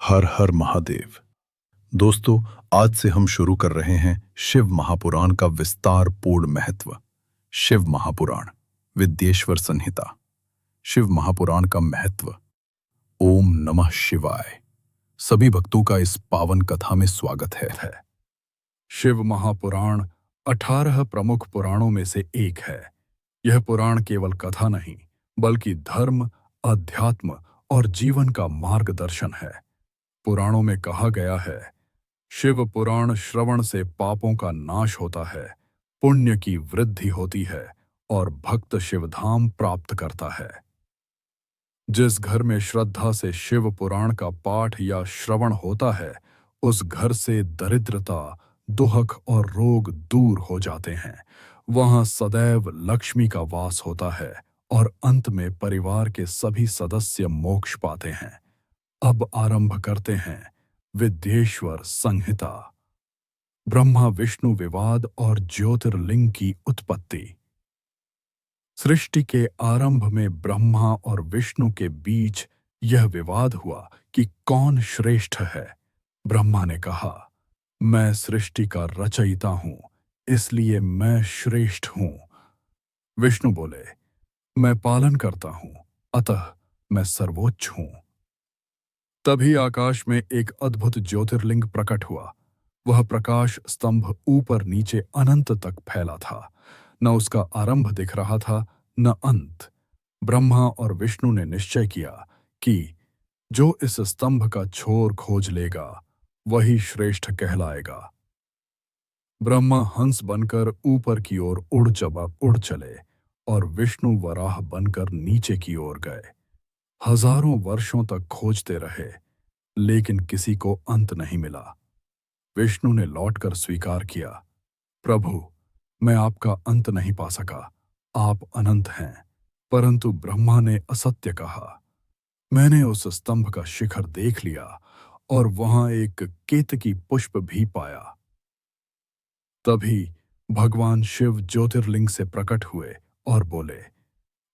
हर हर महादेव। दोस्तों, आज से हम शुरू कर रहे हैं शिव महापुराण का विस्तार पूर्ण महत्व। शिव महापुराण विद्येश्वर संहिता। शिव महापुराण का महत्व। ओम नमः शिवाय। सभी भक्तों का इस पावन कथा में स्वागत है। शिव महापुराण 18 प्रमुख पुराणों में से एक है। यह पुराण केवल कथा नहीं, बल्कि धर्म, अध्यात्म और जीवन का मार्गदर्शन है। पुराणों में कहा गया है, शिव पुराण श्रवण से पापों का नाश होता है, पुण्य की वृद्धि होती है और भक्त शिवधाम प्राप्त करता है। जिस घर में श्रद्धा से शिव पुराण का पाठ या श्रवण होता है, उस घर से दरिद्रता, दुहक और रोग दूर हो जाते हैं। वहां सदैव लक्ष्मी का वास होता है और अंत में परिवार के सभी सदस्य मोक्ष पाते हैं। अब आरंभ करते हैं विद्येश्वर संहिता। ब्रह्मा विष्णु विवाद और ज्योतिर्लिंग की उत्पत्ति। सृष्टि के आरंभ में ब्रह्मा और विष्णु के बीच यह विवाद हुआ कि कौन श्रेष्ठ है। ब्रह्मा ने कहा, मैं सृष्टि का रचयिता हूं, इसलिए मैं श्रेष्ठ हूं। विष्णु बोले, मैं पालन करता हूं, अतः मैं सर्वोच्च हूं। तभी आकाश में एक अद्भुत ज्योतिर्लिंग प्रकट हुआ। वह प्रकाश स्तंभ ऊपर नीचे अनंत तक फैला था। न उसका आरंभ दिख रहा था, न अंत। ब्रह्मा और विष्णु ने निश्चय किया कि जो इस स्तंभ का छोर खोज लेगा, वही श्रेष्ठ कहलाएगा। ब्रह्मा हंस बनकर ऊपर की ओर उड़ चले और विष्णु वराह बनकर नीचे की ओर गए। हजारों वर्षों तक खोजते रहे, लेकिन किसी को अंत नहीं मिला। विष्णु ने लौटकर स्वीकार किया, प्रभु, मैं आपका अंत नहीं पा सका, आप अनंत हैं। परंतु ब्रह्मा ने असत्य कहा। मैंने उस स्तंभ का शिखर देख लिया और वहां एक केतकी पुष्प भी पाया। तभी भगवान शिव ज्योतिर्लिंग से प्रकट हुए और बोले,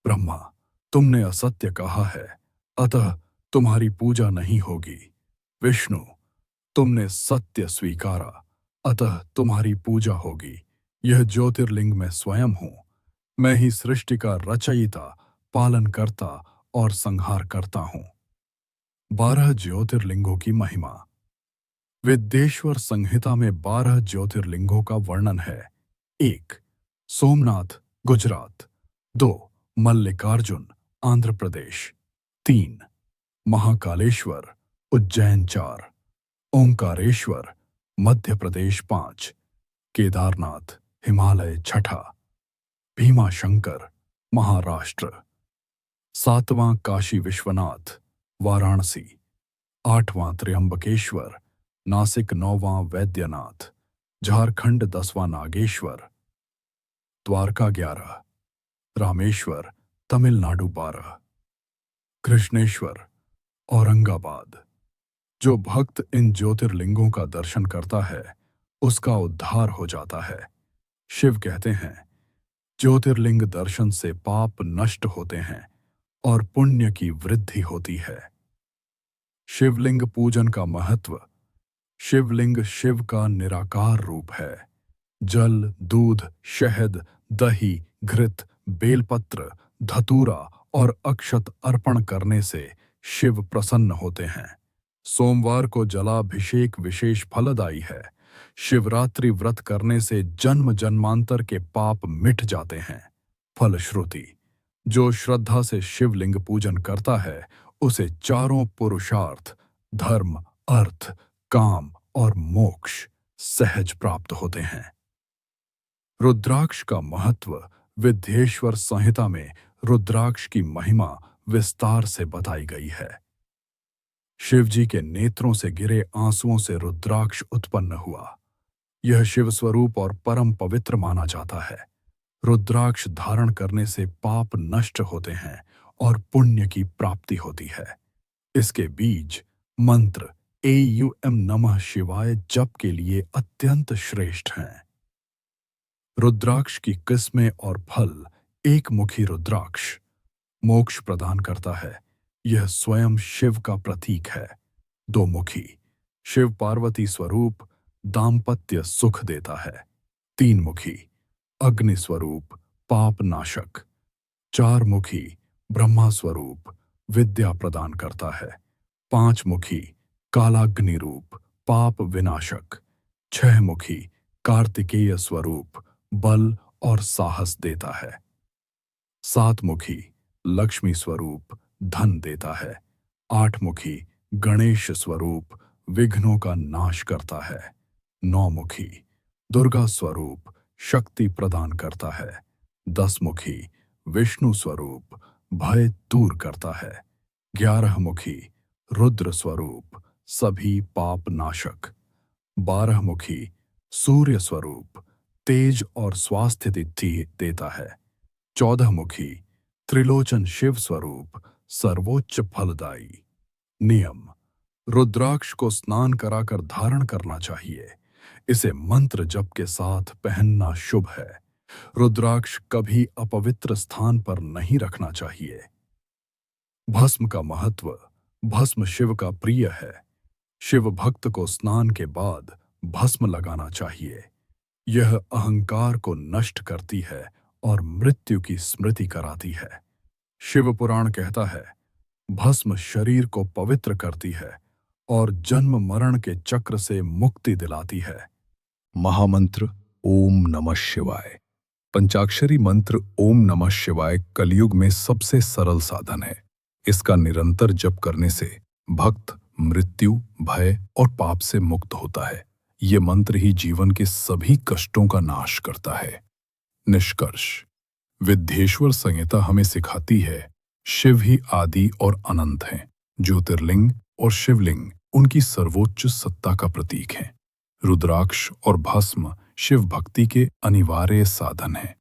ब्रह्मा, तुमने असत्य कहा है, अतः तुम्हारी पूजा नहीं होगी। विष्णु, तुमने सत्य स्वीकारा, अतः तुम्हारी पूजा होगी। यह ज्योतिर्लिंग मैं स्वयं हूं। मैं ही सृष्टि का रचयिता, पालनकर्ता और संहार करता हूं। 12 ज्योतिर्लिंगों की महिमा। विद्येश्वर संहिता में 12 ज्योतिर्लिंगों का वर्णन है। 1. सोमनाथ, गुजरात। 2. मल्लिकार्जुन, आंध्र प्रदेश। 3. महाकालेश्वर, उज्जैन। 4. ओंकारेश्वर, मध्य प्रदेश। 5. केदारनाथ, हिमालय। 6. भीमाशंकर, महाराष्ट्र। 7वां काशी विश्वनाथ, वाराणसी। 8वां त्र्यंबकेश्वर, नासिक। 9वां वैद्यनाथ, झारखंड। 10वां नागेश्वर, द्वारका। 11. रामेश्वर, तमिलनाडु। 12. कृष्णेश्वर, औरंगाबाद। जो भक्त इन ज्योतिर्लिंगों का दर्शन करता है, उसका उद्धार हो जाता है। शिव कहते हैं, ज्योतिर्लिंग दर्शन से पाप नष्ट होते हैं और पुण्य की वृद्धि होती है। शिवलिंग पूजन का महत्व। शिवलिंग शिव का निराकार रूप है। जल, दूध, शहद, दही, घृत, बेलपत्र, धतूरा और अक्षत अर्पण करने से शिव प्रसन्न होते हैं। सोमवार को जलाभिषेक विशेष फलदायी है। शिवरात्रि व्रत करने से जन्म जन्मांतर के पाप मिट जाते हैं। फलश्रुति। जो श्रद्धा से शिवलिंग पूजन करता है, उसे चारों पुरुषार्थ, धर्म, अर्थ, काम और मोक्ष सहज प्राप्त होते हैं। रुद्राक्ष का महत्व। विद्येश्वर संहिता में रुद्राक्ष की महिमा विस्तार से बताई गई है। शिवजी के नेत्रों से गिरे आंसुओं से रुद्राक्ष उत्पन्न हुआ। यह शिव स्वरूप और परम पवित्र माना जाता है। रुद्राक्ष धारण करने से पाप नष्ट होते हैं और पुण्य की प्राप्ति होती है। इसके बीज, मंत्र एयम नमः शिवाय जप के लिए अत्यंत श्रेष्ठ हैं। रुद्राक्ष की किस्में और फल। एक मुखी रुद्राक्ष मोक्ष प्रदान करता है। यह स्वयं शिव का प्रतीक है। दो मुखी शिव पार्वती स्वरूप दाम्पत्य सुख देता है। तीन मुखी अग्नि स्वरूप पाप नाशक। चार मुखी ब्रह्मा स्वरूप विद्या प्रदान करता है। पांच मुखी कालाग्नि रूप पाप विनाशक। छह मुखी कार्तिकेय स्वरूप बल और साहस देता है। सात मुखी लक्ष्मी स्वरूप धन देता है। आठ मुखी गणेश स्वरूप विघ्नों का नाश करता है। नौ मुखी दुर्गा स्वरूप शक्ति प्रदान करता है। 10 मुखी विष्णु स्वरूप भय दूर करता है। 11 मुखी रुद्र स्वरूप सभी पाप नाशक। 12 मुखी सूर्य स्वरूप तेज और स्वास्थ्य देता है। 14 मुखी त्रिलोचन शिव स्वरूप सर्वोच्च फलदायी। नियम: रुद्राक्ष को स्नान कराकर धारण करना चाहिए। इसे मंत्र जप के साथ पहनना शुभ है। रुद्राक्ष कभी अपवित्र स्थान पर नहीं रखना चाहिए। भस्म का महत्व: भस्म शिव का प्रिय है। शिव भक्त को स्नान के बाद भस्म लगाना चाहिए। यह अहंकार को नष्ट करती है और मृत्यु की स्मृति कराती है। शिव पुराण कहता है, भस्म शरीर को पवित्र करती है और जन्म मरण के चक्र से मुक्ति दिलाती है। महामंत्र ओम नमः शिवाय। पंचाक्षरी मंत्र ओम नमः शिवाय कलयुग में सबसे सरल साधन है। इसका निरंतर जप करने से भक्त मृत्यु, भय और पाप से मुक्त होता है। ये मंत्र ही जीवन के सभी कष्टों का नाश करता है। निष्कर्ष: विद्येश्वर संहिता हमें सिखाती है, शिव ही आदि और अनंत हैं। ज्योतिर्लिंग और शिवलिंग उनकी सर्वोच्च सत्ता का प्रतीक हैं। रुद्राक्ष और भस्म शिव भक्ति के अनिवार्य साधन हैं।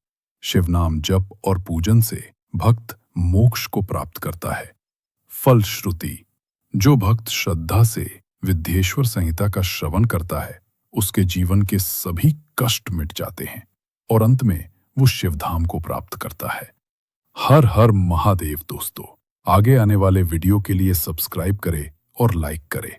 शिव नाम जप और पूजन से भक्त मोक्ष को प्राप्त करता है। फलश्रुति: जो भक्त श्रद्धा से विद्येश्वर संहिता का श्रवण करता है, उसके जीवन के सभी कष्ट मिट जाते हैं और अंत में वो शिवधाम को प्राप्त करता है। हर हर महादेव। दोस्तों, आगे आने वाले वीडियो के लिए सब्सक्राइब करें और लाइक करें।